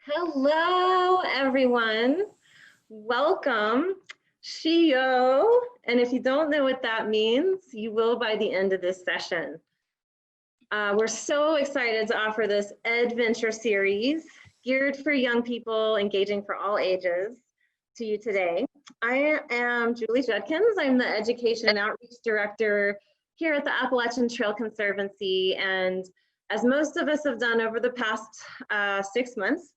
Hello, everyone. Welcome, Shio. And if you don't know what that means, you will by the end of this session. We're so excited to offer this adventure series geared for young people, engaging for all ages to you today. I am Julie Judkins. I'm the Education and Outreach Director here at the Appalachian Trail Conservancy. And as most of us have done over the past 6 months,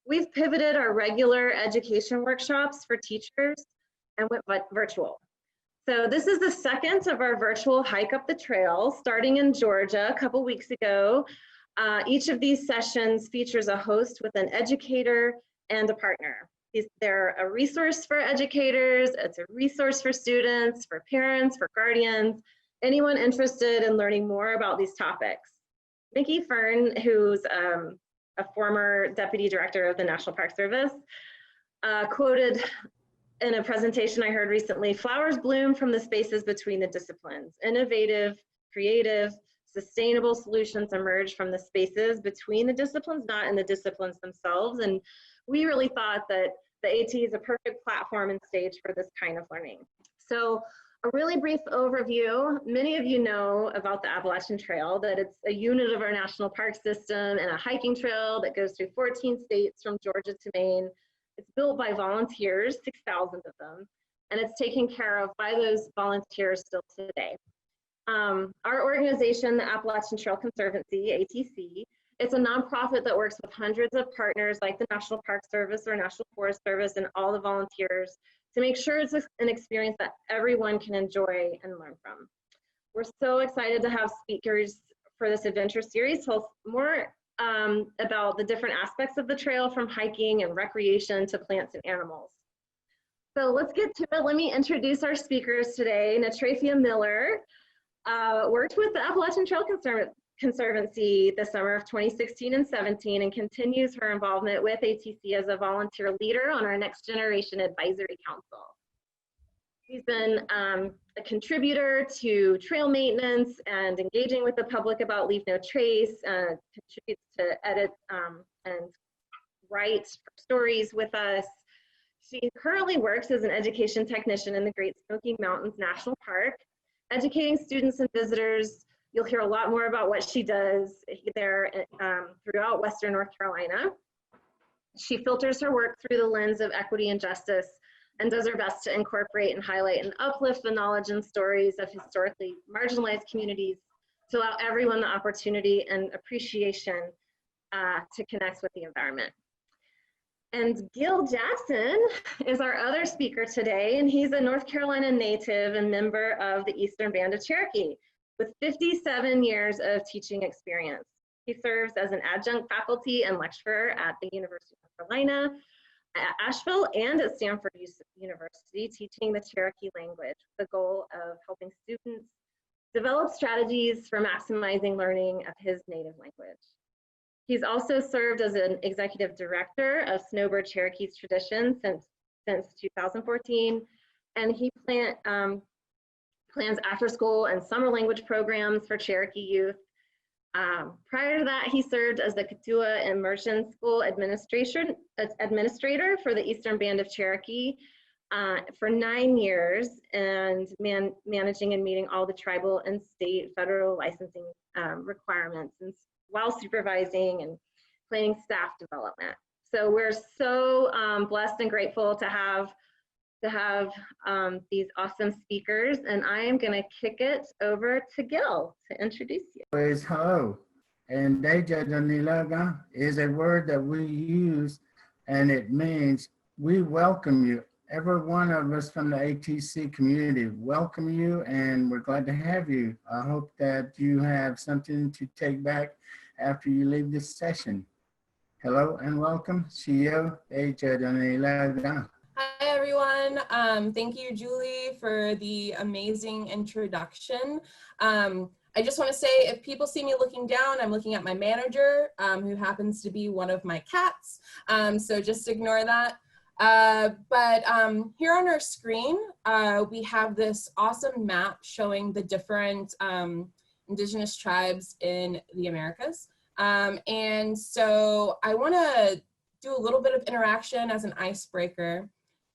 we've pivoted our regular education workshops for teachers and went virtual. So this is the second of our virtual hike up the trail, starting in Georgia a couple weeks ago. Each of these sessions features a host with an educator and a partner. They're a resource for educators, it's a resource for students, for parents, for guardians, anyone interested in learning more about these topics. Mickey Fern, who's a former deputy director of the National Park Service, quoted in a presentation I heard recently, "Flowers bloom from the spaces between the disciplines. Innovative, creative, sustainable solutions emerge from the spaces between the disciplines, not in the disciplines themselves." And we really thought that the AT is a perfect platform and stage for this kind of learning. So a really brief overview. Many of you know about the Appalachian Trail, that it's a unit of our national park system and a hiking trail that goes through 14 states from Georgia to Maine. It's built by volunteers, 6,000 of them, and it's taken care of by those volunteers still today. Our organization, the Appalachian Trail Conservancy, ATC, it's a nonprofit that works with hundreds of partners like the National Park Service or National Forest Service and all the volunteers to make sure it's an experience that everyone can enjoy and learn from. We're so excited to have speakers for this adventure series, tell us more about the different aspects of the trail, from hiking and recreation to plants and animals. So let's get to it. Let me introduce our speakers today. Natrieifia Miller worked with the Appalachian Trail Conservancy the summer of 2016 and 17 and continues her involvement with ATC as a volunteer leader on our Next Generation Advisory Council. She's been a contributor to trail maintenance and engaging with the public about Leave No Trace, contributes to edit and write stories with us. She currently works as an education technician in the Great Smoky Mountains National Park, educating students and visitors. You'll hear a lot more about what she does there throughout Western North Carolina. She filters her work through the lens of equity and justice and does her best to incorporate and highlight and uplift the knowledge and stories of historically marginalized communities to allow everyone the opportunity and appreciation to connect with the environment. And Gil Jackson is our other speaker today, and he's a North Carolina native and member of the Eastern Band of Cherokee with 57 years of teaching experience. He serves as an adjunct faculty and lecturer at the University of North Carolina, at Asheville, and at Stanford University, teaching the Cherokee language with the goal of helping students develop strategies for maximizing learning of his native language. He's also served as an executive director of Snowbird Cherokee's Tradition since 2014, and he plans after school and summer language programs for Cherokee youth. Prior to that, he served as the Katua Immersion School administrator for the Eastern Band of Cherokee for 9 years, and managing and meeting all the tribal and state federal licensing requirements, and while supervising and planning staff development. So we're so blessed and grateful to have these awesome speakers, and I am going to kick it over to Gil to introduce you. Hello, and Dejadanilaga is a word that we use, and it means we welcome you. Every one of us from the ATC community welcome you, and we're glad to have you. I hope that you have something to take back after you leave this session. Hello and welcome. Shio Dejadanilaga. Hi, everyone. Thank you, Julie, for the amazing introduction. I just want to say, if people see me looking down, I'm looking at my manager, who happens to be one of my cats. So just ignore that. But here on our screen, we have this awesome map showing the different indigenous tribes in the Americas. And so I want to do a little bit of interaction as an icebreaker.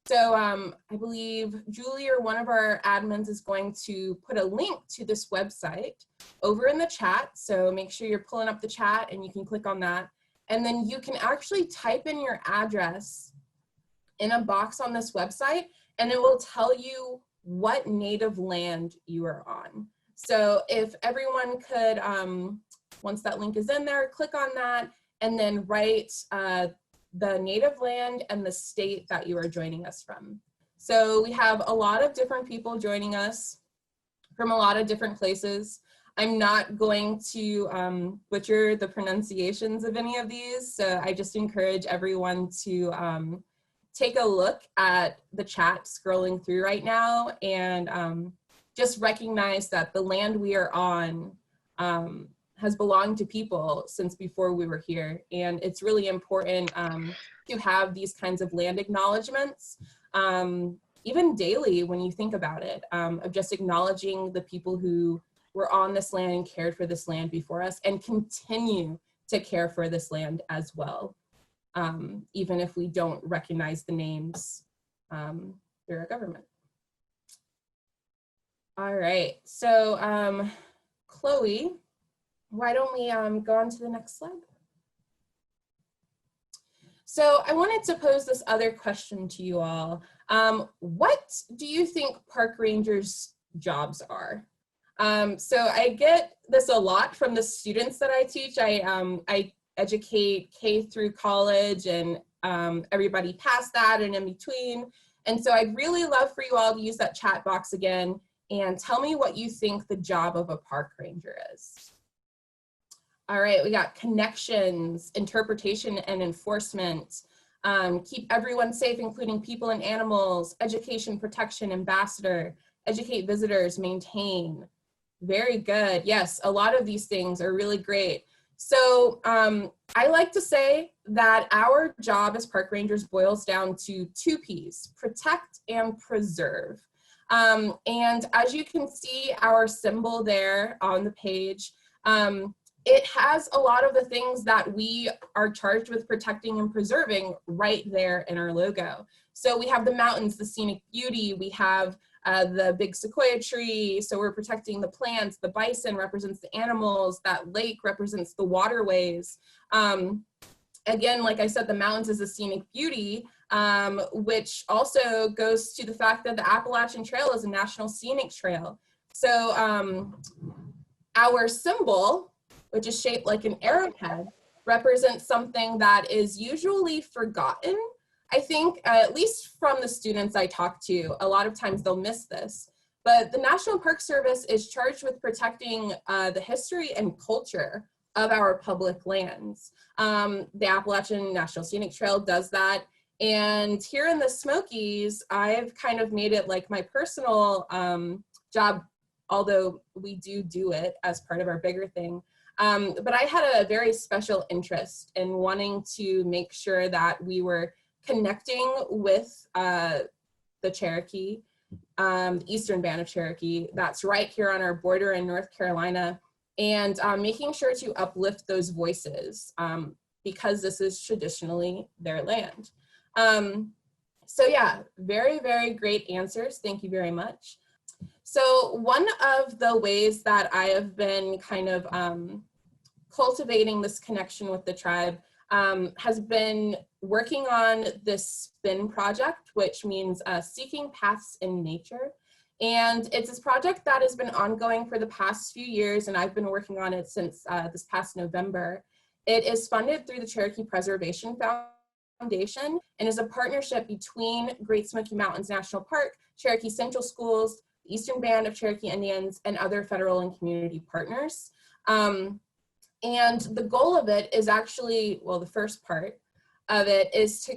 So I believe Julie or one of our admins is going to put a link to this website over in the chat. So make sure you're pulling up the chat and you can click on that. And then you can actually type in your address in a box on this website, and it will tell you what native land you are on. So if everyone could, once that link is in there, click on that and then write the native land and the state that you are joining us from. So we have a lot of different people joining us from a lot of different places. I'm not going to butcher the pronunciations of any of these, so I just encourage everyone to take a look at the chat scrolling through right now and just recognize that the land we are on has belonged to people since before we were here. And it's really important to have these kinds of land acknowledgements, even daily when you think about it, of just acknowledging the people who were on this land and cared for this land before us and continue to care for this land as well, even if we don't recognize the names through our government. All right, so Chloe, why don't we go on to the next slide? So I wanted to pose this other question to you all. What do you think park rangers' jobs are? So I get this a lot from the students that I teach. I educate K through college and everybody past that and in between. And so I'd really love for you all to use that chat box again and tell me what you think the job of a park ranger is. All right, we got connections, interpretation and enforcement, keep everyone safe, including people and animals, education, protection, ambassador, educate visitors, maintain. Very good. Yes, a lot of these things are really great. So I like to say that our job as park rangers boils down to 2 P's, protect and preserve. And as you can see our symbol there on the page, it has a lot of the things that we are charged with protecting and preserving right there in our logo. So we have the mountains, the scenic beauty, we have the big sequoia tree, so we're protecting the plants, the bison represents the animals, that lake represents the waterways. Again, like I said, the mountains is a scenic beauty, which also goes to the fact that the Appalachian Trail is a national scenic trail. So our symbol, which is shaped like an arrowhead, represents something that is usually forgotten. I think, at least from the students I talk to, a lot of times they'll miss this. But the National Park Service is charged with protecting the history and culture of our public lands. The Appalachian National Scenic Trail does that. And here in the Smokies, I've kind of made it like my personal job, although we do it as part of our bigger thing. But I had a very special interest in wanting to make sure that we were connecting with the Cherokee, the Eastern Band of Cherokee, that's right here on our border in North Carolina, and making sure to uplift those voices because this is traditionally their land. So yeah, very, very great answers. Thank you very much. So one of the ways that I have been kind of cultivating this connection with the tribe has been working on this SPIN project, which means Seeking Paths in Nature. And it's this project that has been ongoing for the past few years, and I've been working on it since this past November. It is funded through the Cherokee Preservation Foundation and is a partnership between Great Smoky Mountains National Park, Cherokee Central Schools, the Eastern Band of Cherokee Indians, and other federal and community partners. And the goal of it is actually, well, the first part of it is to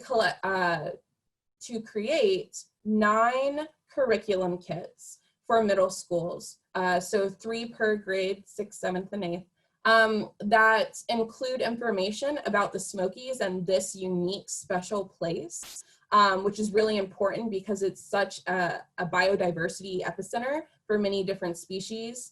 create 9 curriculum kits for middle schools. So 3 per grade, 6th, 7th, and 8th, that include information about the Smokies and this unique special place, which is really important because it's such a biodiversity epicenter for many different species.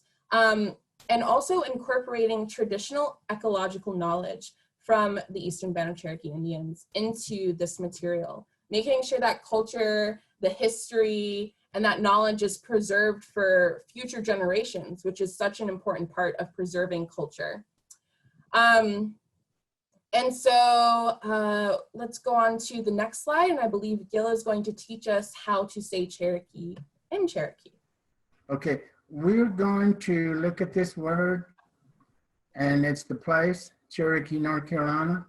And also incorporating traditional ecological knowledge from the Eastern Band of Cherokee Indians into this material, making sure that culture, the history, and that knowledge is preserved for future generations, which is such an important part of preserving culture. And so let's go on to the next slide, and I believe Gil is going to teach us how to say Cherokee in Cherokee. Okay, we're going to look at this word, and it's the place, Cherokee, North Carolina,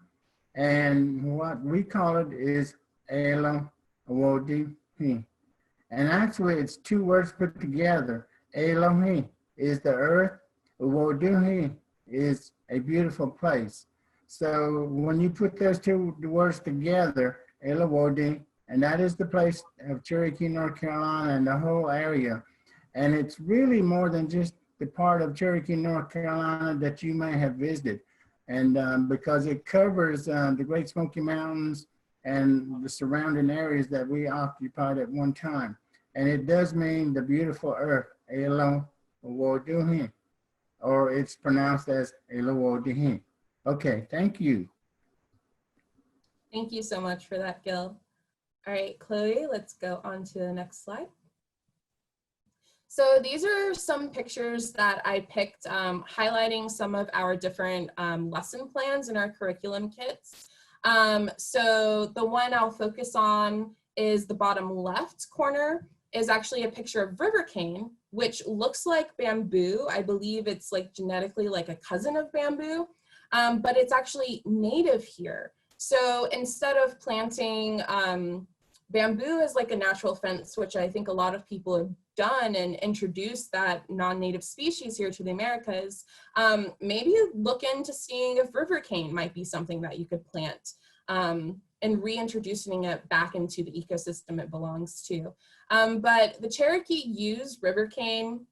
and what we call it is Elo Awodihi. And actually it's two words put together. Elohi is the earth, Awodihi is a beautiful place. So when you put those two words together, Elawodi, and that is the place of Cherokee, North Carolina, and the whole area. And it's really more than just the part of Cherokee, North Carolina that you may have visited. And because it covers the Great Smoky Mountains and the surrounding areas that we occupied at one time. And it does mean the beautiful earth, Elawodi, or it's pronounced as Elawodi. Okay, thank you. Thank you so much for that, Gil. All right, Chloe, let's go on to the next slide. So these are some pictures that I picked highlighting some of our different lesson plans in our curriculum kits. So the one I'll focus on is the bottom left corner is actually a picture of river cane, which looks like bamboo. I believe it's like genetically like a cousin of bamboo. But it's actually native here. So instead of planting bamboo as like a natural fence, which I think a lot of people have done and introduced that non-native species here to the Americas, maybe look into seeing if river cane might be something that you could plant and reintroducing it back into the ecosystem it belongs to. But the Cherokee use river cane.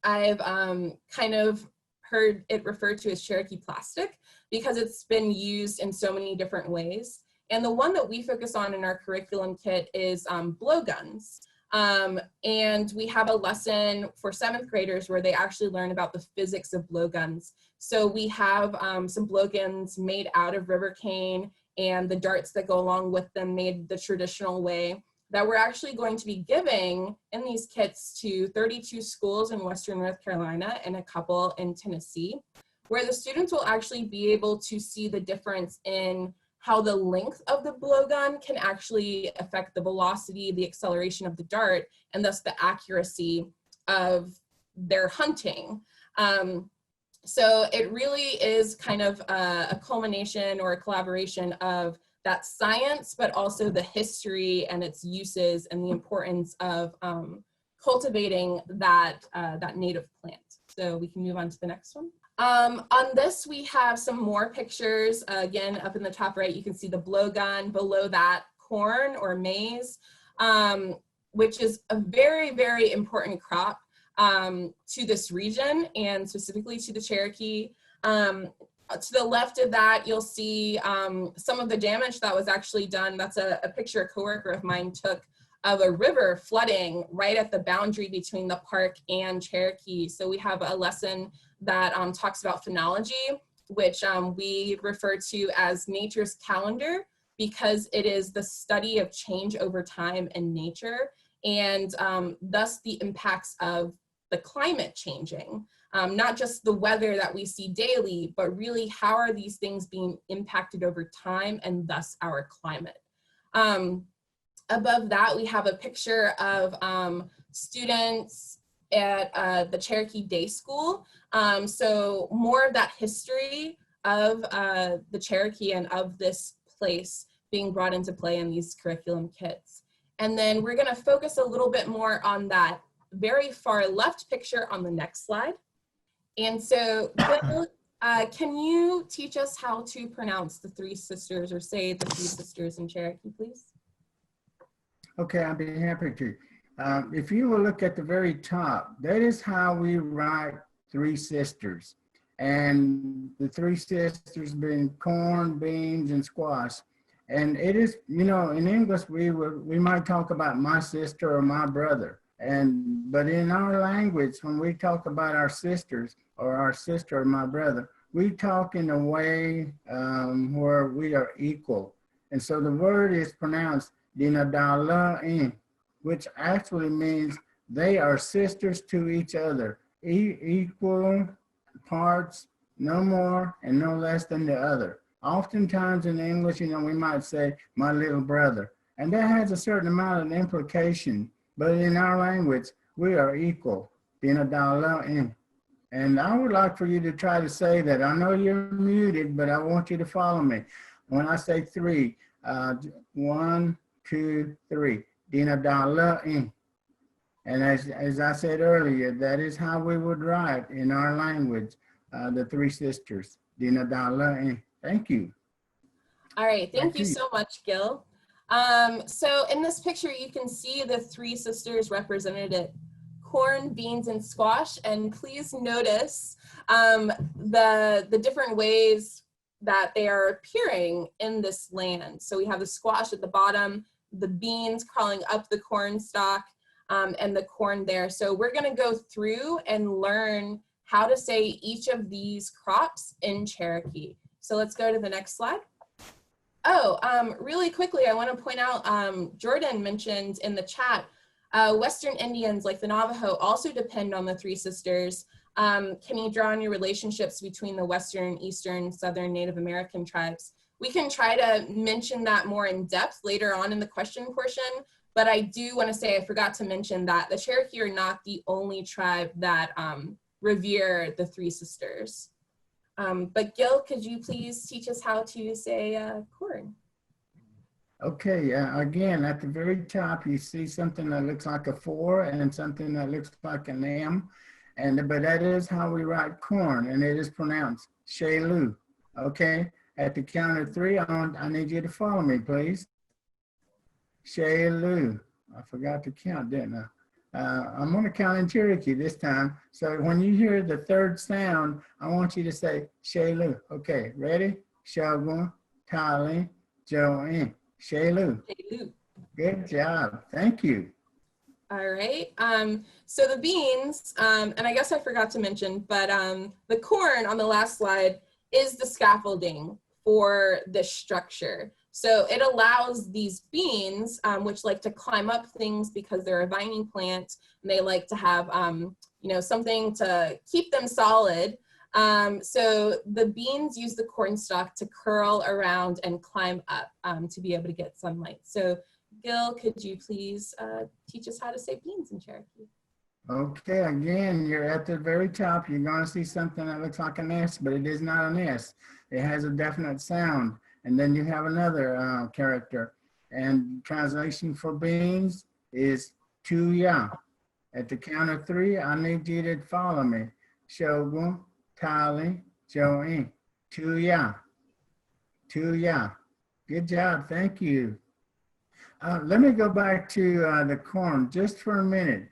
I've kind of heard it referred to as Cherokee plastic because it's been used in so many different ways. And the one that we focus on in our curriculum kit is blowguns. And we have a lesson for 7th graders where they actually learn about the physics of blowguns. So we have some blowguns made out of river cane and the darts that go along with them made the traditional way that we're actually going to be giving in these kits to 32 schools in Western North Carolina and a couple in Tennessee, where the students will actually be able to see the difference in how the length of the blowgun can actually affect the velocity, the acceleration of the dart, and thus the accuracy of their hunting. So it really is kind of a culmination or a collaboration of that science, but also the history and its uses and the importance of cultivating that, that native plant. So we can move on to the next one. On this, we have some more pictures. Again, up in the top right, you can see the blowgun. Below that, corn or maize, which is a very, very important crop to this region and specifically to the Cherokee. To the left of that, you'll see some of the damage that was actually done. That's a picture a coworker of mine took of a river flooding right at the boundary between the park and Cherokee. So we have a lesson that talks about phenology, which we refer to as nature's calendar, because it is the study of change over time in nature and thus the impacts of the climate changing. Not just the weather that we see daily, but really how are these things being impacted over time and thus our climate. Above that, we have a picture of students at the Cherokee Day School. So more of that history of the Cherokee and of this place being brought into play in these curriculum kits. And then we're gonna focus a little bit more on that very far left picture on the next slide. And so, Gil, can you teach us how to pronounce the three sisters or say the three sisters in Cherokee, please? Okay, I'll be happy to. If you will look at the very top, that is how we write three sisters. And the three sisters being corn, beans, and squash. And it is, you know, in English, we might talk about my sister or my brother. But in our language, when we talk about our sisters or our sister or my brother, we talk in a way where we are equal. And so the word is pronounced dinadala, which actually means they are sisters to each other, equal parts, no more and no less than the other. Oftentimes in English, we might say, my little brother. And that has a certain amount of implication. But in our language, we are equal. Dinadala. And I would like for you to try to say that. I know you're muted, but I want you to follow me. When I say three, 1, 2, 3. Dinadala. And as I said earlier, that is how we would write in our language, the three sisters. Dinadala. Thank you. All right, thank you so much, Gil. So in this picture, you can see the three sisters represented at corn, beans, and squash. And please notice the different ways that they are appearing in this land. So we have the squash at the bottom, the beans crawling up the corn stalk, and the corn there. So we're gonna go through and learn how to say each of these crops in Cherokee. So let's go to the next slide. Oh, really quickly, I want to point out, Jordan mentioned in the chat, Western Indians like the Navajo also depend on the three sisters. Can you draw on your relationships between the Western, Eastern, Southern Native American tribes? We can try to mention that more in depth later on in the question portion, but I do want to say I forgot to mention that the Cherokee are not the only tribe that revere the three sisters. But Gil, could you please teach us how to say corn? Okay, again, at the very top, you see something that looks like a 4 and something that looks like an M. But that is how we write corn, and it is pronounced Shelu. Okay, at the count of 3, I need you to follow me, please. Shelu. I forgot to count, didn't I? I'm going to count in Cherokee this time. So when you hear the third sound, I want you to say Shelu. Okay, ready? Shogun, Tali, Joanne. Shelu. Good job. Thank you. All right. So the beans, and I guess I forgot to mention, but the corn on the last slide is the scaffolding for this structure. So it allows these beans, which like to climb up things because they're a vining plant, and they like to have, something to keep them solid. So the beans use the corn stalk to curl around and climb up to be able to get sunlight. So Gil, could you please teach us how to say beans in Cherokee? Okay, again, you're at the very top. You're going to see something that looks like an S, but it is not an S. It has a definite sound. And then you have another character. And translation for beans is tuya. At the count of 3, I need you to follow me. Shogun, Tali, Joanne. Tuya. Tuya. Good job. Thank you. Let me go back to the corn just for a minute.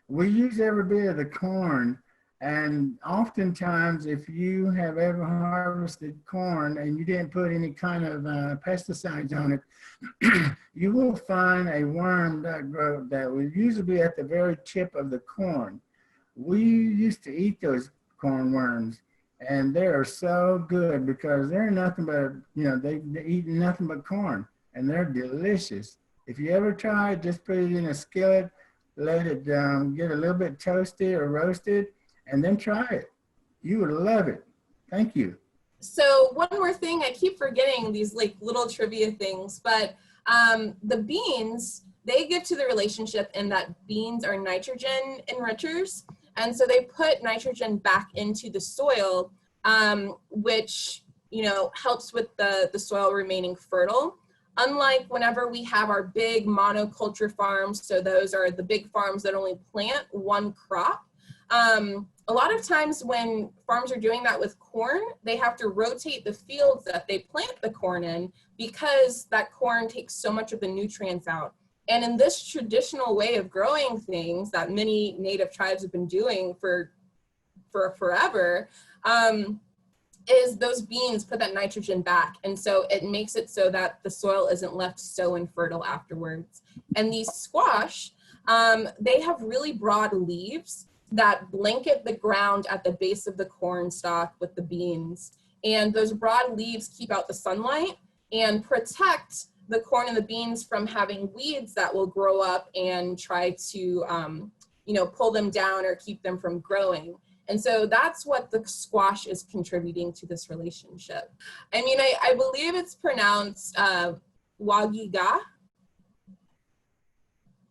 We use every bit of the corn, and oftentimes if you have ever harvested corn and you didn't put any kind of pesticides on it, you will find a worm that would usually be at the very tip of the corn. We used to eat those corn worms, and they are so good because they're nothing but, they eat nothing but corn, and they're delicious. If you ever try it, just put it in a skillet, let it get a little bit toasted or roasted, and then try it. You would love it. Thank you. So one more thing, I keep forgetting these like little trivia things, but the beans, they give to the relationship in that beans are nitrogen enrichers. And so they put nitrogen back into the soil, which, helps with the soil remaining fertile. Unlike whenever we have our big monoculture farms, so those are the big farms that only plant one crop. A lot of times when farms are doing that with corn, they have to rotate the fields that they plant the corn in because that corn takes so much of the nutrients out. And in this traditional way of growing things that many native tribes have been doing for forever, is those beans put that nitrogen back. And so it makes it so that the soil isn't left so infertile afterwards. And these squash, they have really broad leaves that blanket the ground at the base of the corn stalk with the beans. And those broad leaves keep out the sunlight and protect the corn and the beans from having weeds that will grow up and try to, you know, pull them down or keep them from growing. And so that's what the squash is contributing to this relationship. I mean, I believe it's pronounced wagiga.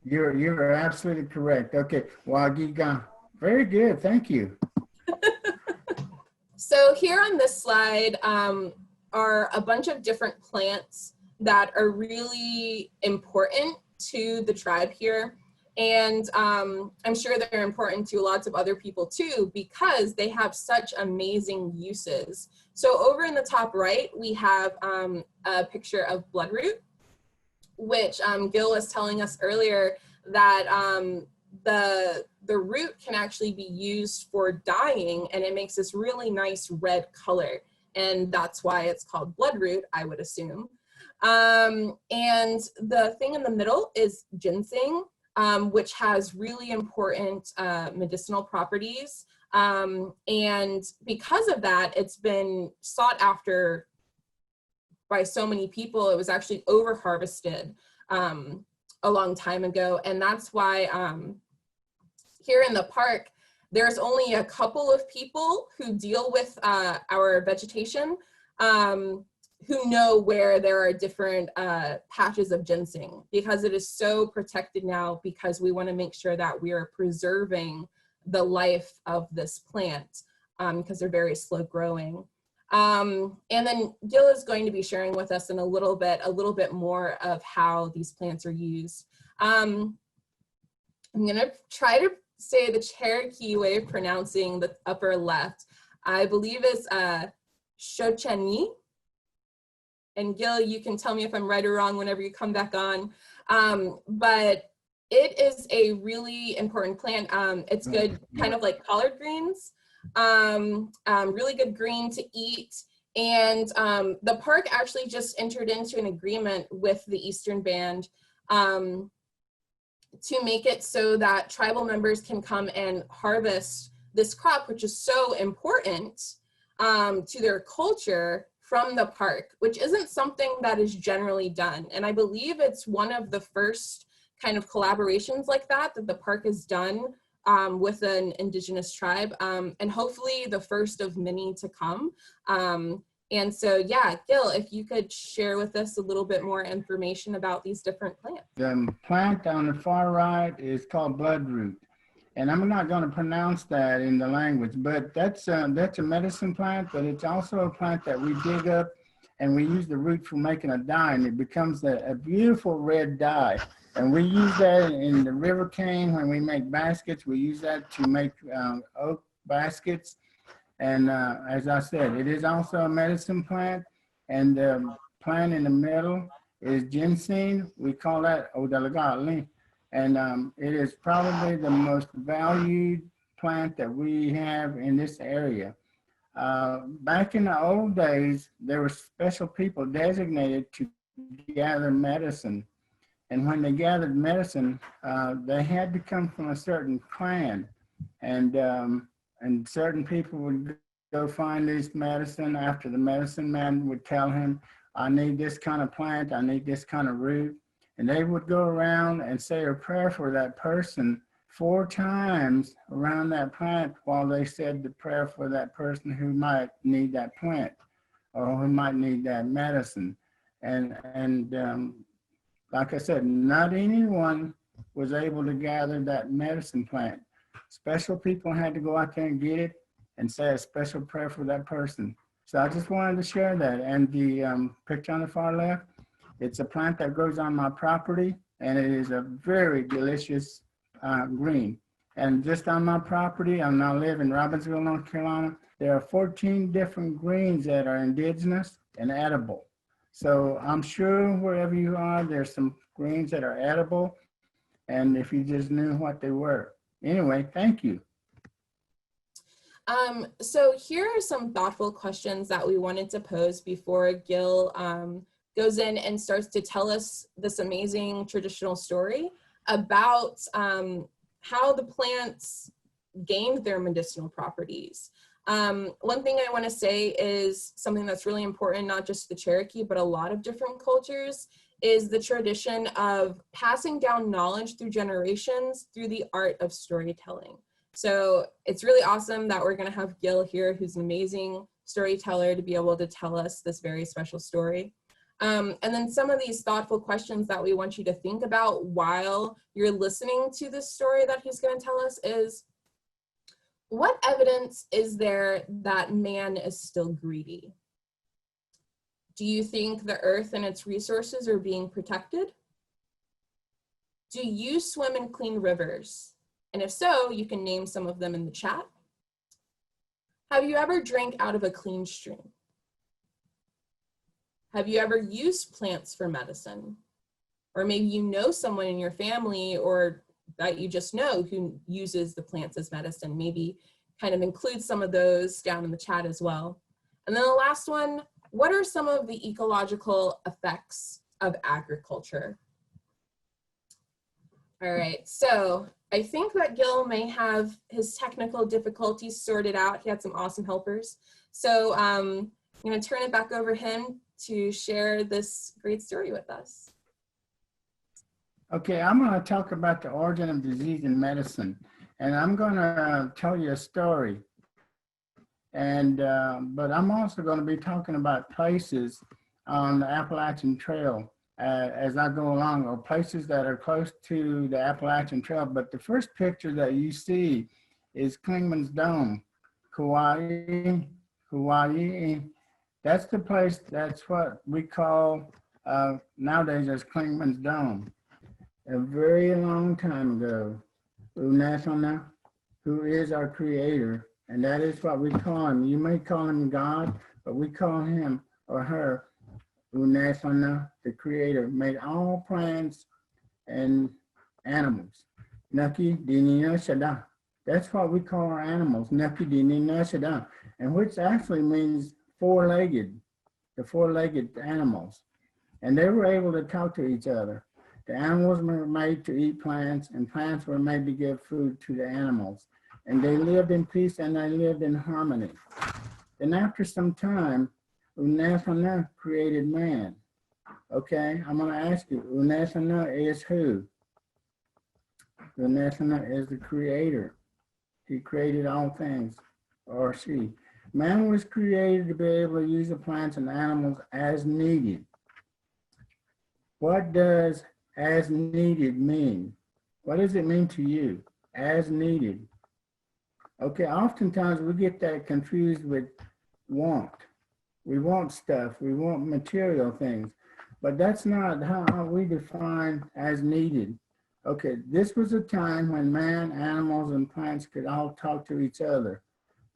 You're absolutely correct. Okay, wagiga. Very good, thank you. So here on this slide are a bunch of different plants that are really important to the tribe here. And I'm sure they're important to lots of other people too, because they have such amazing uses. So over in the top right, we have a picture of bloodroot, which Gil was telling us earlier that the root can actually be used for dyeing, and it makes this really nice red color. And that's why it's called bloodroot, I would assume. And the thing in the middle is ginseng, which has really important medicinal properties. And because of that, it's been sought after by so many people. It was actually over harvested a long time ago. And that's why here in the park, there's only a couple of people who deal with our vegetation who know where there are different patches of ginseng, because it is so protected now, because we want to make sure that we are preserving the life of this plant because they're very slow growing. And then Gil is going to be sharing with us in a little bit more of how these plants are used. I'm going to try to say the Cherokee way of pronouncing the upper left. I believe it's Shochani. And Gil, you can tell me if I'm right or wrong whenever you come back on. But it is a really important plant. It's good, kind of like collard greens, really good green to eat. And the park actually just entered into an agreement with the Eastern Band to make it so that tribal members can come and harvest this crop, which is so important to their culture, from the park, which isn't something that is generally done. And I believe it's one of the first kind of collaborations like that the park has done with an Indigenous tribe, and hopefully the first of many to come. And so, yeah, Gil, if you could share with us a little bit more information about these different plants. The plant on the far right is called bloodroot. And I'm not going to pronounce that in the language, but that's a medicine plant, but it's also a plant that we dig up and we use the root for making a dye, and it becomes a beautiful red dye. And we use that in the river cane when we make baskets. We use that to make oak baskets. And as I said, it is also a medicine plant, and the plant in the middle is ginseng. We call that odalagali. And it is probably the most valued plant that we have in this area. Back in the old days, there were special people designated to gather medicine. And when they gathered medicine, they had to come from a certain clan. And certain people would go find this medicine after the medicine man would tell him, I need this kind of plant, I need this kind of root. And they would go around and say a prayer for that person 4 times around that plant while they said the prayer for that person who might need that plant or who might need that medicine. And like I said, not anyone was able to gather that medicine plant. Special people had to go out there and get it and say a special prayer for that person. So I just wanted to share that. And the picture on the far left, it's a plant that grows on my property, and it is a very delicious green. And just on my property, I now live in Robbinsville, North Carolina. There are 14 different greens that are indigenous and edible. So I'm sure wherever you are, there's some greens that are edible, and if you just knew what they were. Anyway, thank you. So here are some thoughtful questions that we wanted to pose before Gil goes in and starts to tell us this amazing traditional story about how the plants gained their medicinal properties. One thing I want to say is something that's really important, not just the Cherokee, but a lot of different cultures, is the tradition of passing down knowledge through generations through the art of storytelling. So it's really awesome that we're going to have Gil here, who's an amazing storyteller, to be able to tell us this very special story. And then some of these thoughtful questions that we want you to think about while you're listening to this story that he's going to tell us is, what evidence is there that man is still greedy? Do you think the earth and its resources are being protected? Do you swim in clean rivers? And if so, you can name some of them in the chat. Have you ever drank out of a clean stream? Have you ever used plants for medicine? Or maybe you know someone in your family or that you just know who uses the plants as medicine. Maybe kind of include some of those down in the chat as well. And then the last one, what are some of the ecological effects of agriculture? All right, so I think that Gil may have his technical difficulties sorted out. He had some awesome helpers. So I'm gonna turn it back over him to share this great story with us. Okay, I'm going to talk about the origin of disease in medicine, and I'm going to tell you a story. And but I'm also going to be talking about places on the Appalachian Trail as I go along, or places that are close to the Appalachian Trail. But the first picture that you see is Clingman's Dome, Kauai. That's the place. That's what we call nowadays as Clingman's Dome. A very long time ago, Unasana, who is our creator, and that is what we call him. You may call him God, but we call him or her Unasana, the creator, made all plants and animals. Nuki Dinina Shada. That's what we call our animals, Nuki Dinina Shada, and which actually means four-legged, the four-legged animals. And they were able to talk to each other. The animals were made to eat plants, and plants were made to give food to the animals. And they lived in peace and they lived in harmony. Then after some time, Unasana created man. Okay, I'm going to ask you, Unasana is who? Unasana is the creator. He created all things, or she. Man was created to be able to use the plants and animals as needed. What does as needed mean? What does it mean to you? As needed. Okay, oftentimes we get that confused with want. We want stuff, we want material things, but that's not how we define as needed. Okay, this was a time when man, animals, and plants could all talk to each other.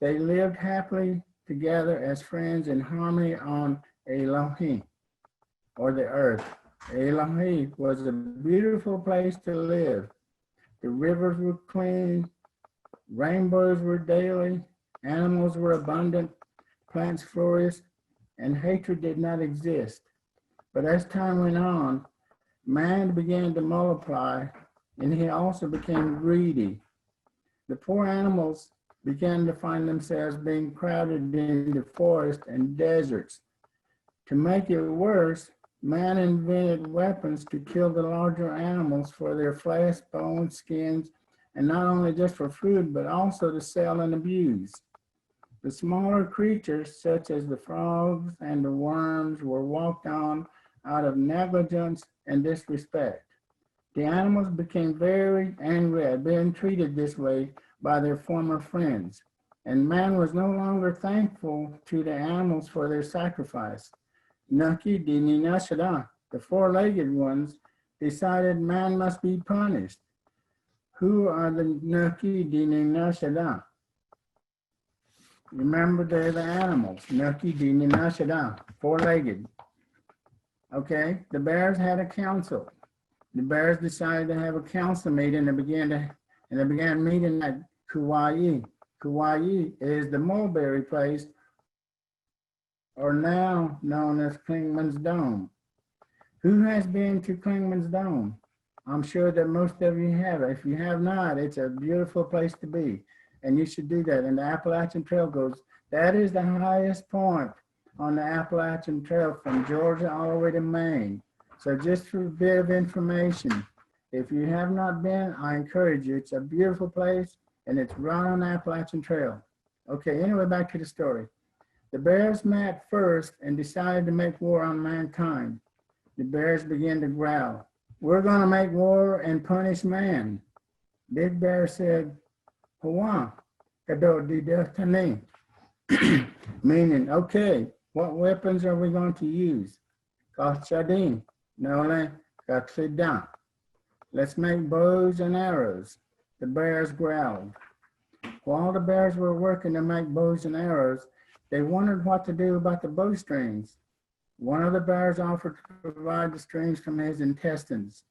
They lived happily together as friends in harmony on Elohim, or the earth. Elohim was a beautiful place to live. The rivers were clean, rainbows were daily, animals were abundant, plants flourished, and hatred did not exist. But as time went on, man began to multiply, and he also became greedy. The poor animals began to find themselves being crowded into forests and deserts. To make it worse, man invented weapons to kill the larger animals for their flesh, bones, skins, and not only just for food, but also to sell and abuse. The smaller creatures, such as the frogs and the worms, were walked on out of negligence and disrespect. The animals became very angry at being treated this way by their former friends, and man was no longer thankful to the animals for their sacrifice. Nuki Dini Nashada, the four-legged ones, decided man must be punished. Who are the Nuki Dini Nashada? Remember, they're the animals. Nuki Dini Nashada, four-legged. Okay, the bears had a council. The bears decided to have a council meeting and they began meeting at Kauai. Kauai is the mulberry place, or now known as Clingman's Dome. Who has been to Clingman's Dome? I'm sure that most of you have. If you have not, it's a beautiful place to be. and you should do that. And the Appalachian Trail goes, that is the highest point on the Appalachian Trail from Georgia all the way to Maine. So just for a bit of information, if you have not been, I encourage you. It's a beautiful place, and it's right on the Appalachian Trail. Okay, anyway, back to the story. The bears met first and decided to make war on mankind. The bears began to growl. We're going to make war and punish man. Big Bear said, Hawa, kado di tani. Meaning, okay, what weapons are we going to use? Kachadin, nole, katsidan. Let's make bows and arrows. The bears growled. While the bears were working to make bows and arrows, they wondered what to do about the bowstrings. One of the bears offered to provide the strings from his intestines.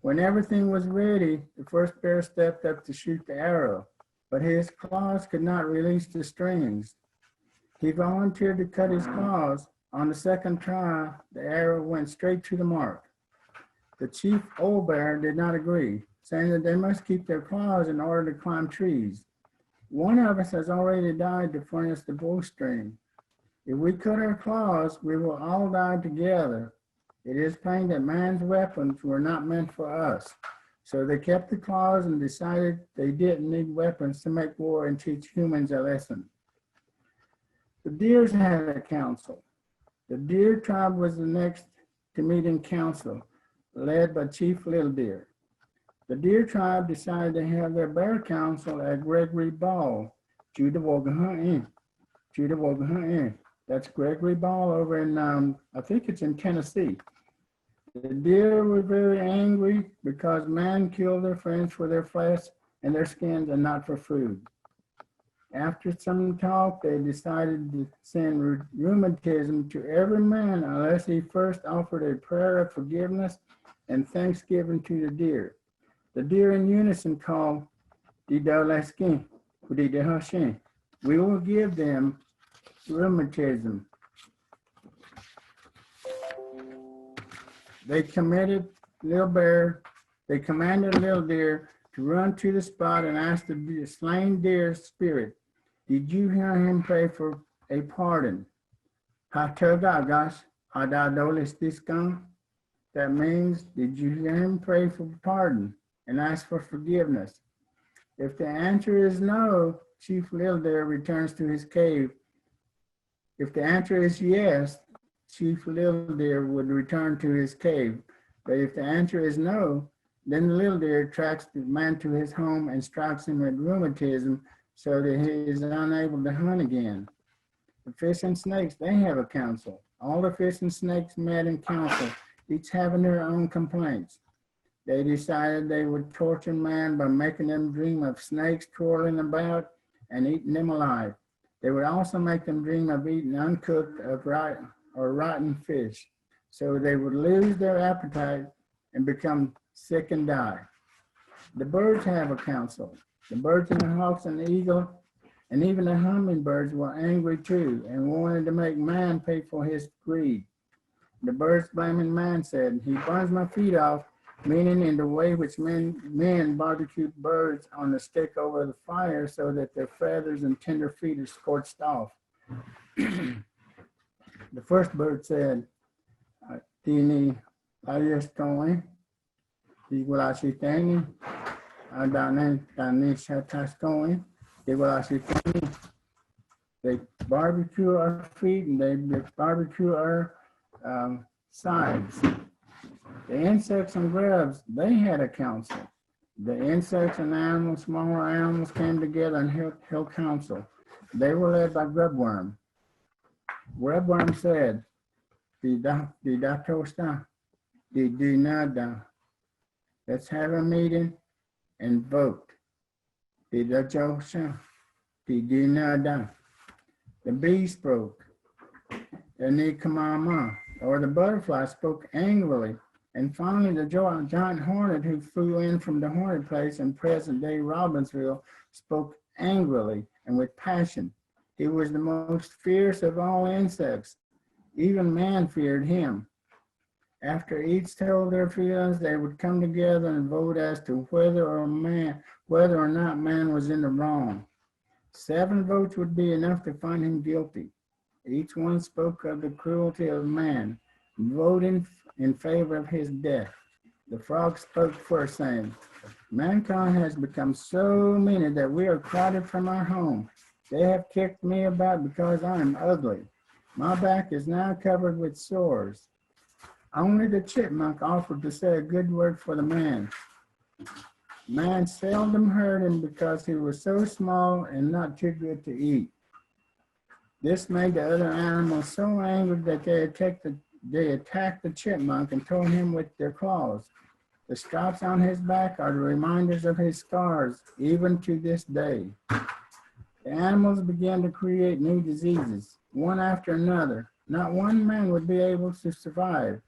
When everything was ready, the first bear stepped up to shoot the arrow, but his claws could not release the strings. He volunteered to cut his claws. On the second try, the arrow went straight to the mark. The chief old bear did not agree, saying that they must keep their claws in order to climb trees. One of us has already died to furnish the bowstring. If we cut our claws, we will all die together. It is plain that man's weapons were not meant for us. So they kept the claws and decided they didn't need weapons to make war and teach humans a lesson. The deers had a council. The deer tribe was the next to meet in council, led by Chief Little Deer. The deer tribe decided to have their bear council at Gregory Ball, That's Gregory Ball over in, I think it's in Tennessee. The deer were very angry because man killed their friends for their flesh and their skins and not for food. After some talk, they decided to send rheumatism to every man unless he first offered a prayer of forgiveness and thanksgiving to the deer. The deer in unison called, we will give them rheumatism. They commanded Little Deer to run to the spot and ask the slain deer's spirit, did you hear him pray for a pardon? That means, did you hear him pray for pardon and ask for forgiveness? If the answer is no, Chief Little Deer returns to his cave. If the answer is yes, Chief Little Deer would return to his cave. But if the answer is no, then the Little Deer tracks the man to his home and strikes him with rheumatism so that he is unable to hunt again. The fish and snakes, they have a council. All the fish and snakes met in council, each having their own complaints. They decided they would torture man by making them dream of snakes twirling about and eating them alive. They would also make them dream of eating uncooked or rotten fish, so they would lose their appetite and become sick and die. The birds have a council. The birds and the hawks and the eagle and even the hummingbirds were angry too and wanted to make man pay for his greed. The birds blaming man said, he burns my feet off, meaning in the way which men barbecued birds on a stick over the fire so that their feathers and tender feet are scorched off. The first bird said, Tini ayestone, Igualashitani, Adane, Tanishatascoin, Igualashitani. They barbecue our feet and they barbecue our sides. The insects and grubs, they had a council. The insects and animals, smaller animals came together and held council. They were led by Grubworm. Grubworm said, let's have a meeting and vote. The bee spoke. The Nikamama, or the butterfly, spoke angrily. And finally, the giant hornet who flew in from the hornet place in present-day Robbinsville spoke angrily and with passion. He was the most fierce of all insects. Even man feared him. After each told their feelings, they would come together and vote as to whether or not man was in the wrong. 7 votes would be enough to find him guilty. Each one spoke of the cruelty of man, voting in favor of his death. The frog spoke first, saying, mankind has become so many that we are crowded from our home. They have kicked me about because I am ugly. My back is now covered with sores. Only the chipmunk offered to say a good word for the man. Man seldom heard him because he was so small and not too good to eat. This made the other animals so angry that they attacked the chipmunk and tore him with their claws. The stripes on his back are the reminders of his scars, even to this day. The animals began to create new diseases, one after another. Not one man would be able to survive.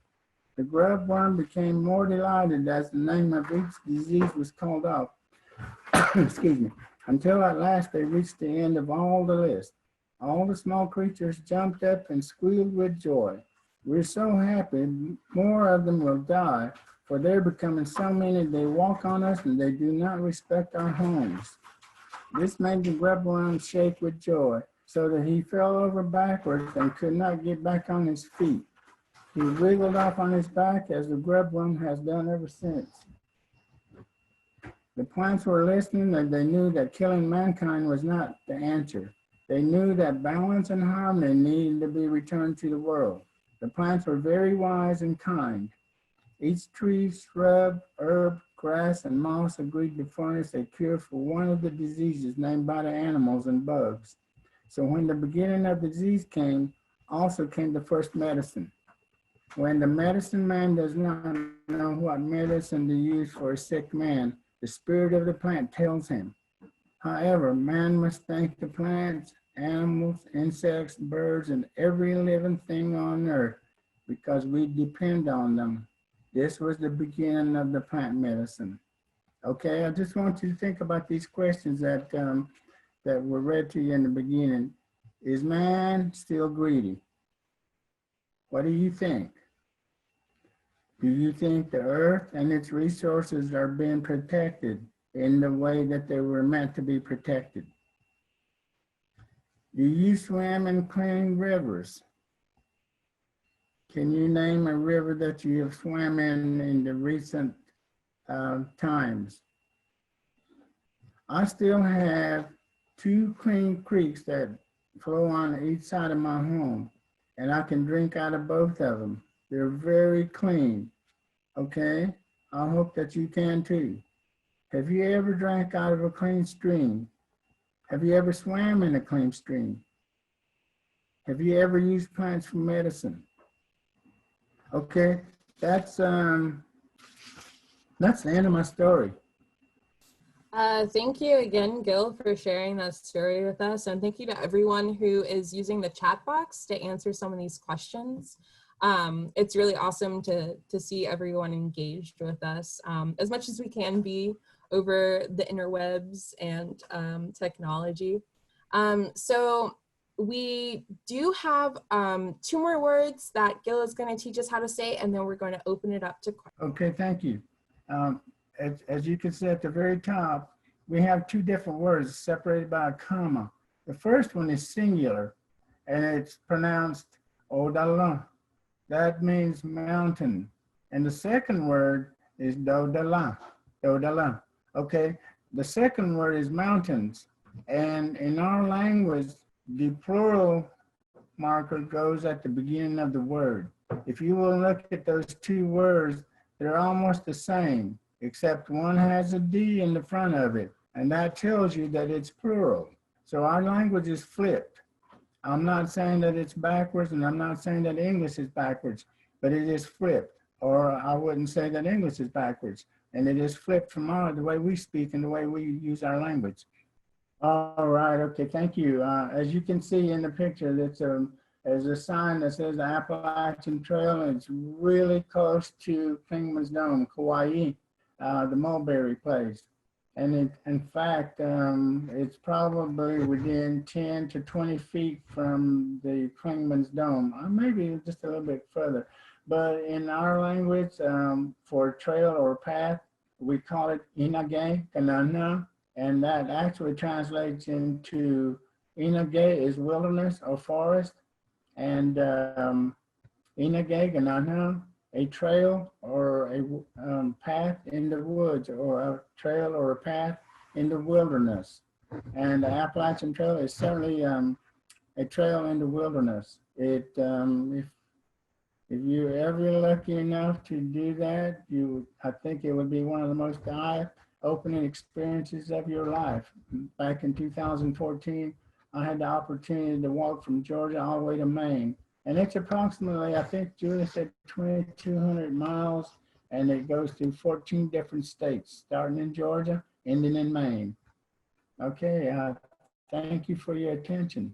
The grub worm became more delighted as the name of each disease was called out, excuse me, until at last they reached the end of all the list. All the small creatures jumped up and squealed with joy. We're so happy, more of them will die, for they're becoming so many they walk on us and they do not respect our homes. This made the grub worm shake with joy, so that he fell over backwards and could not get back on his feet. He wriggled off on his back as the grub worm has done ever since. The plants were listening and they knew that killing mankind was not the answer. They knew that balance and harmony needed to be returned to the world. The plants were very wise and kind. Each tree, shrub, herb, grass, and moss agreed to furnish a cure for one of the diseases named by the animals and bugs. So when the beginning of the disease came, also came the first medicine. When the medicine man does not know what medicine to use for a sick man, the spirit of the plant tells him. However, man must thank the plants, animals, insects, birds, and every living thing on earth because we depend on them. This was the beginning of the plant medicine. Okay, I just want you to think about these questions that were read to you in the beginning. Is man still greedy? What do you think? Do you think the earth and its resources are being protected in the way that they were meant to be protected? Do you swim in clean rivers? Can you name a river that you have swam in the recent times? I still have 2 clean creeks that flow on each side of my home, and I can drink out of both of them. They're very clean, okay? I hope that you can too. Have you ever drank out of a clean stream? Have you ever swam in a clean stream? Have you ever used plants for medicine? Okay, that's the end of my story. Thank you again, Gil, for sharing that story with us. And thank you to everyone who is using the chat box to answer some of these questions. It's really awesome to see everyone engaged with us as much as we can be over the interwebs and technology. So we do have 2 more words that Gil is going to teach us how to say, and then we're going to open it up to questions. Okay, thank you. As you can see at the very top, we have 2 different words separated by a comma. The first one is singular, and it's pronounced Odala. That means mountain. And the second word is Dodala. Dodala. Okay, the second word is mountains. And in our language, the plural marker goes at the beginning of the word. If you will look at those 2 words, they're almost the same, except one has a D in the front of it, and that tells you that it's plural. So our language is flipped. I'm not saying that it's backwards, and I'm not saying that English is backwards, but it is flipped. Or I wouldn't say that English is backwards, and it is flipped from the way we speak and the way we use our language. All right, okay, thank you. As you can see in the picture, there's a sign that says the Appalachian Trail, and it's really close to Kingman's Dome, Kauai, the mulberry place. And in fact, it's probably within 10 to 20 feet from the Klingman's Dome, maybe just a little bit further. But in our language, for trail or path, we call it Inage, Kanana, and that actually translates into Inagay is wilderness or forest, and Inagay, a trail or a path in the woods, or a trail or a path in the wilderness. And the Appalachian Trail is certainly a trail in the wilderness. If you're ever lucky enough to do that, I think it would be one of the most eye-opening experiences of your life. Back in 2014, I had the opportunity to walk from Georgia all the way to Maine. And it's approximately, I think Julie said 2,200 miles, and it goes through 14 different states, starting in Georgia, ending in Maine. Okay, thank you for your attention.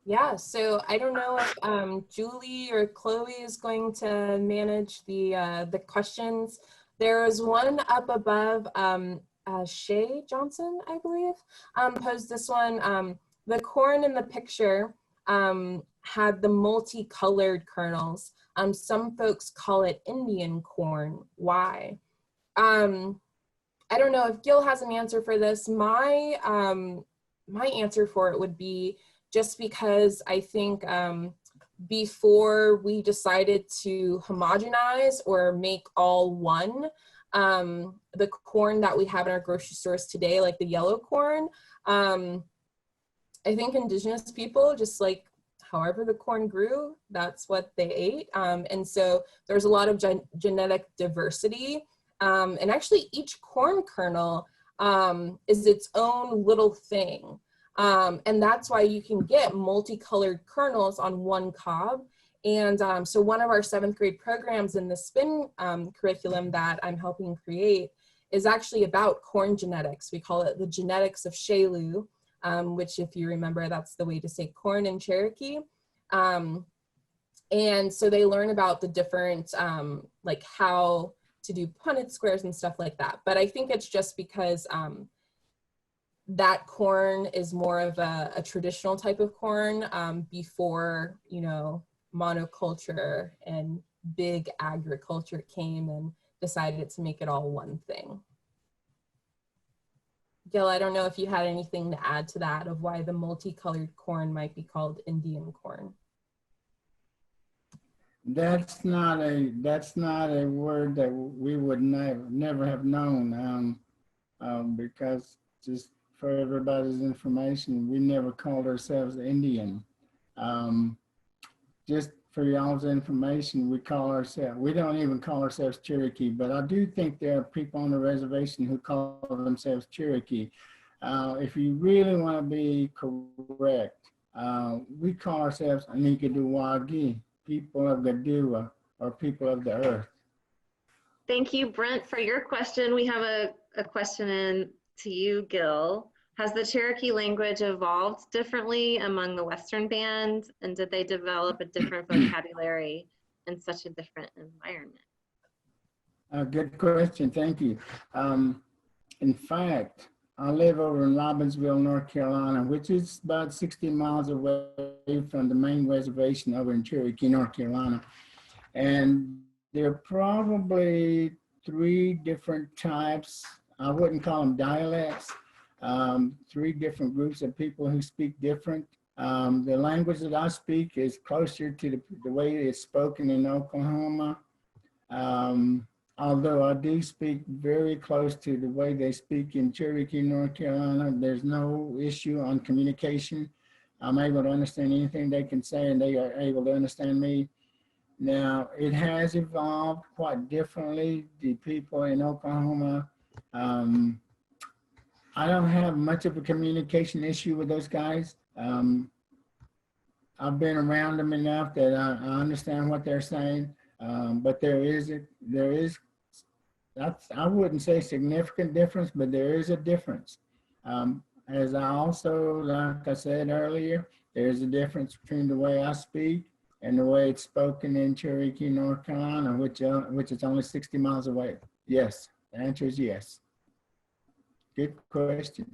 Yeah, so I don't know if Julie or Chloe is going to manage the questions. There's one up above, Shay Johnson, I believe, posed this one. The corn in the picture had the multicolored kernels. Some folks call it Indian corn. Why? I don't know if Gil has an answer for this. My answer for it would be, just because I think before we decided to homogenize or make all one, the corn that we have in our grocery stores today, like the yellow corn, I think indigenous people, just like however the corn grew, that's what they ate. And so there's a lot of genetic diversity. And actually each corn kernel is its own little thing. And that's why you can get multicolored kernels on one cob. And so one of our 7th grade programs in the SPIN curriculum that I'm helping create is actually about corn genetics. We call it the genetics of Shalu, which, if you remember, that's the way to say corn in Cherokee. And so they learn about the different, like how to do Punnett squares and stuff like that. But I think it's just because that corn is more of a traditional type of corn before, you know, monoculture and big agriculture came and decided to make it all one thing. Gil, I don't know if you had anything to add to that of why the multicolored corn might be called Indian corn. That's not a word that we would never have known, because, just for everybody's information, we never called ourselves Indian. Just for y'all's information, we don't even call ourselves Cherokee, but I do think there are people on the reservation who call themselves Cherokee. If you really want to be correct, we call ourselves Anikadewagi, people of Gadua, or people of the earth. Thank you, Brent, for your question. We have a question in to you, Gil. Has the Cherokee language evolved differently among the Western band, and did they develop a different vocabulary in such a different environment? Good question, thank you. In fact, I live over in Robbinsville, North Carolina, which is about 60 miles away from the main reservation over in Cherokee, North Carolina. And there are probably 3 different types, I wouldn't call them dialects, 3 different groups of people who speak different. The language that I speak is closer to the way it's spoken in Oklahoma. Although I do speak very close to the way they speak in Cherokee, North Carolina, there's no issue on communication. I'm able to understand anything they can say, and they are able to understand me. Now, it has evolved quite differently. The people in Oklahoma, I don't have much of a communication issue with those guys. I've been around them enough that I understand what they're saying. But there is, I wouldn't say significant difference, but there is a difference. As I also, like I said earlier, there's a difference between the way I speak and the way it's spoken in Cherokee, North Carolina, which is only 60 miles away. Yes, the answer is yes. Good question.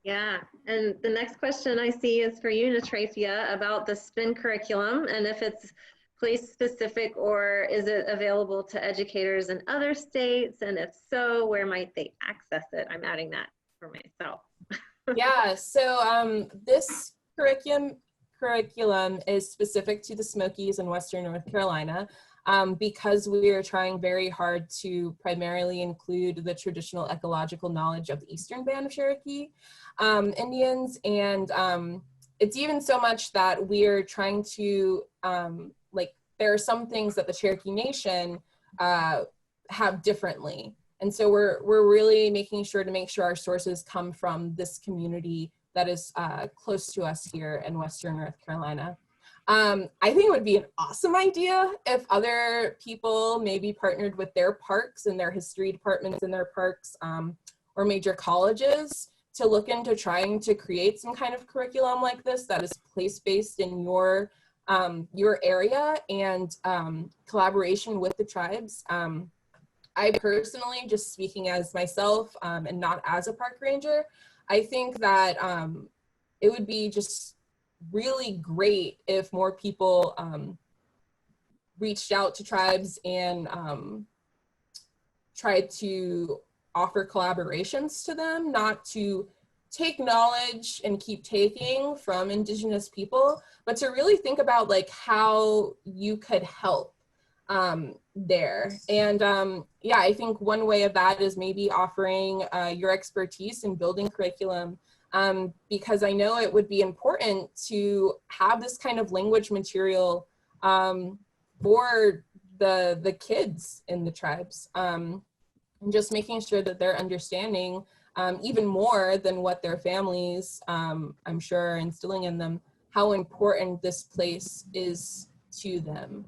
Yeah, and the next question I see is for you, Natrieifia, about the SPIN curriculum, and if it's place specific, or is it available to educators in other states? And if so, where might they access it? I'm adding that for myself. Yeah, so this curriculum is specific to the Smokies in Western North Carolina, because we are trying very hard to primarily include the traditional ecological knowledge of the Eastern Band of Cherokee Indians. And it's even so much that we're trying to, like, there are some things that the Cherokee Nation have differently. And so we're really making sure to make sure our sources come from this community that is close to us here in Western North Carolina. I think it would be an awesome idea if other people maybe partnered with their parks and their history departments in their parks, or major colleges, to look into trying to create some kind of curriculum like this that is place-based in your area, and collaboration with the tribes. I personally, just speaking as myself and not as a park ranger, I think that it would be just really great if more people reached out to tribes and tried to offer collaborations to them, not to take knowledge and keep taking from Indigenous people, but to really think about like how you could help there. And yeah, I think one way of that is maybe offering your expertise in building curriculum, because I know it would be important to have this kind of language material for the kids in the tribes, and just making sure that they're understanding even more than what their families, I'm sure, are instilling in them, how important this place is to them.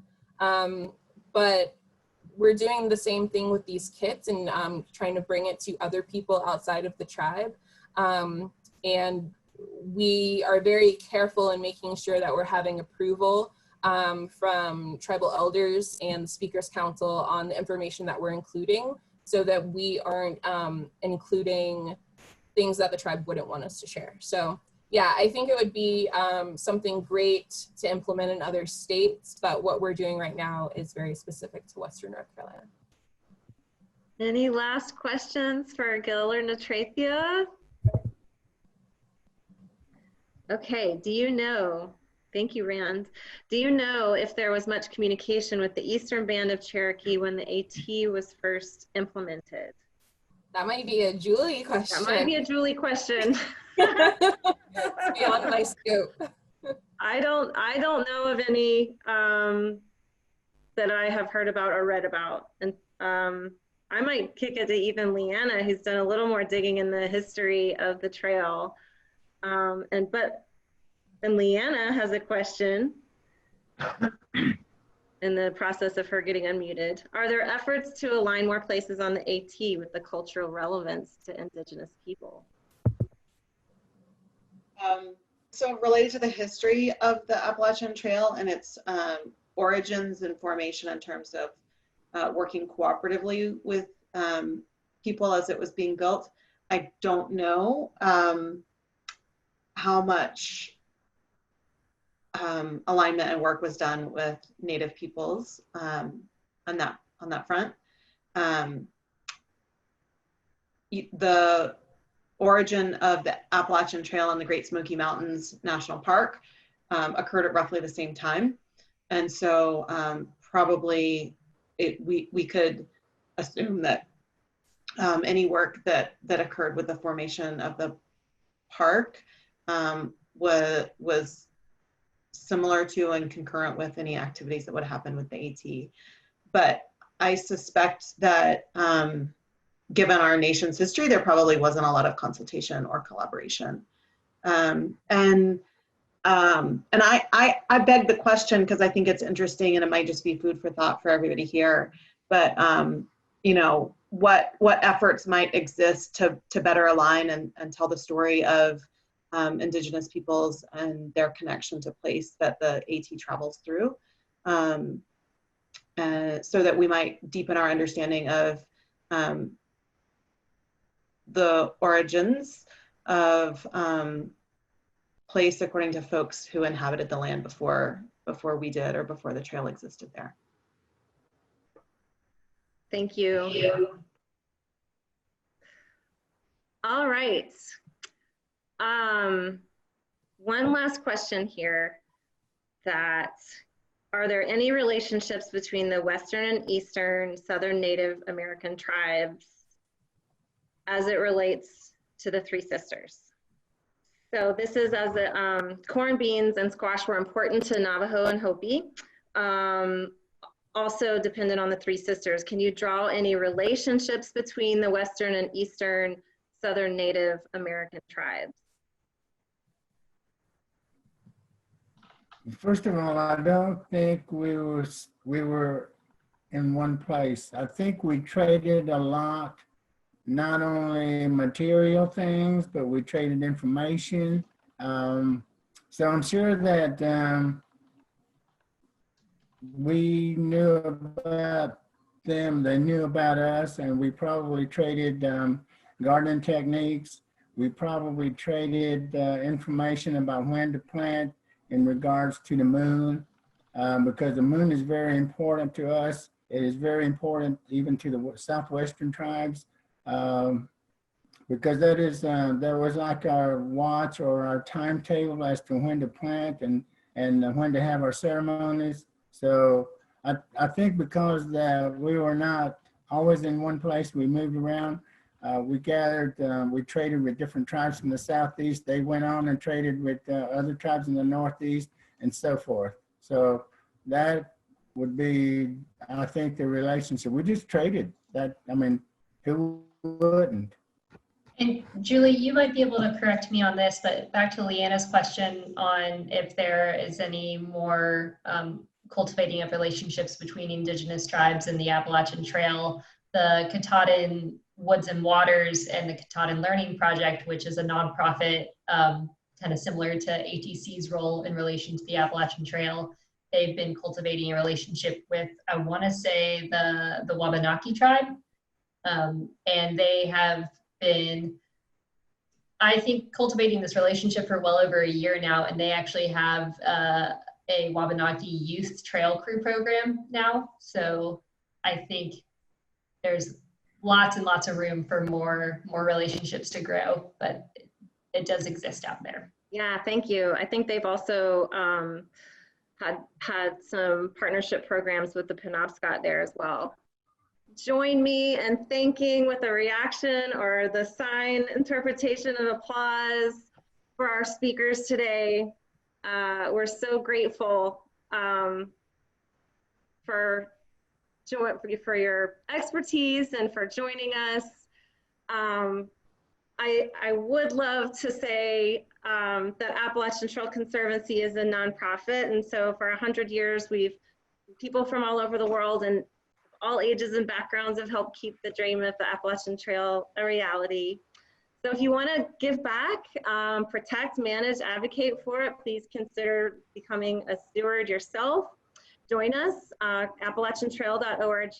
But we're doing the same thing with these kits and trying to bring it to other people outside of the tribe. And we are very careful in making sure that we're having approval from tribal elders and the Speakers Council on the information that we're including, so that we aren't including things that the tribe wouldn't want us to share. So yeah, I think it would be something great to implement in other states, but what we're doing right now is very specific to Western North Carolina. Any last questions for Gil or Natrieifia? Okay, do you know, thank you, Rand. Do you know if there was much communication with the Eastern Band of Cherokee when the AT was first implemented? That might be a Julie question. That might be a Julie question. It's beyond my scope. I don't know of any that I have heard about or read about. And I might kick it to even Leanna, who's done a little more digging in the history of the trail. And Leanna has a question in the process of her getting unmuted. Are there efforts to align more places on the AT with the cultural relevance to Indigenous people? So related to the history of the Appalachian Trail and its origins and formation in terms of working cooperatively with people as it was being built, I don't know how much alignment and work was done with Native peoples on that front. The origin of the Appalachian Trail and the Great Smoky Mountains National Park occurred at roughly the same time. And so probably we could assume that any work that occurred with the formation of the park was similar to and concurrent with any activities that would happen with the AT. But I suspect that given our nation's history, there probably wasn't a lot of consultation or collaboration. And I beg the question because I think it's interesting and it might just be food for thought for everybody here. But you know, what efforts might exist to better align and tell the story of Indigenous peoples and their connection to place that the AT travels through, so that we might deepen our understanding of the origins of place according to folks who inhabited the land before before we did or before the trail existed there. Thank you. All right. One last question here, that are there any relationships between the Western and Eastern Southern Native American tribes as it relates to the Three Sisters? So this is as the corn, beans, and squash were important to Navajo and Hopi. Also dependent on the Three Sisters. Can you draw any relationships between the Western and Eastern Southern Native American tribes? First of all, I don't think we were in one place. I think we traded a lot, not only material things, but we traded information. So I'm sure that we knew about them, they knew about us, and we probably traded gardening techniques. We probably traded information about when to plant in regards to the moon, because the moon is very important to us. It is very important even to the Southwestern tribes, because that was like our watch or our timetable as to when to plant and when to have our ceremonies. So I think because we were not always in one place, we moved around. We gathered, we traded with different tribes from the Southeast. They went on and traded with other tribes in the Northeast and so forth. So that would be, I think, the relationship. We just traded that. I mean, who wouldn't? And Julie, you might be able to correct me on this, but back to Leanna's question on if there is any more cultivating of relationships between Indigenous tribes and the Appalachian Trail, the Katahdin Woods and Waters and the Katahdin Learning Project, which is a nonprofit kind of similar to ATC's role in relation to the Appalachian Trail. They've been cultivating a relationship with, I want to say, the Wabanaki tribe. And they have been, I think, cultivating this relationship for well over a year now. And they actually have a Wabanaki youth trail crew program now. So I think there's lots and lots of room for more relationships to grow, but it does exist out there. Yeah, thank you. I think they've also had some partnership programs with the Penobscot there as well. Join me in thanking with a reaction or the sign interpretation of applause for our speakers today. We're so grateful for your expertise and for joining us. I would love to say that Appalachian Trail Conservancy is a nonprofit, and so for 100 years people from all over the world and all ages and backgrounds have helped keep the dream of the Appalachian Trail a reality. So if you want to give back, protect, manage, advocate for it, please consider becoming a steward yourself. Join us, AppalachianTrail.org.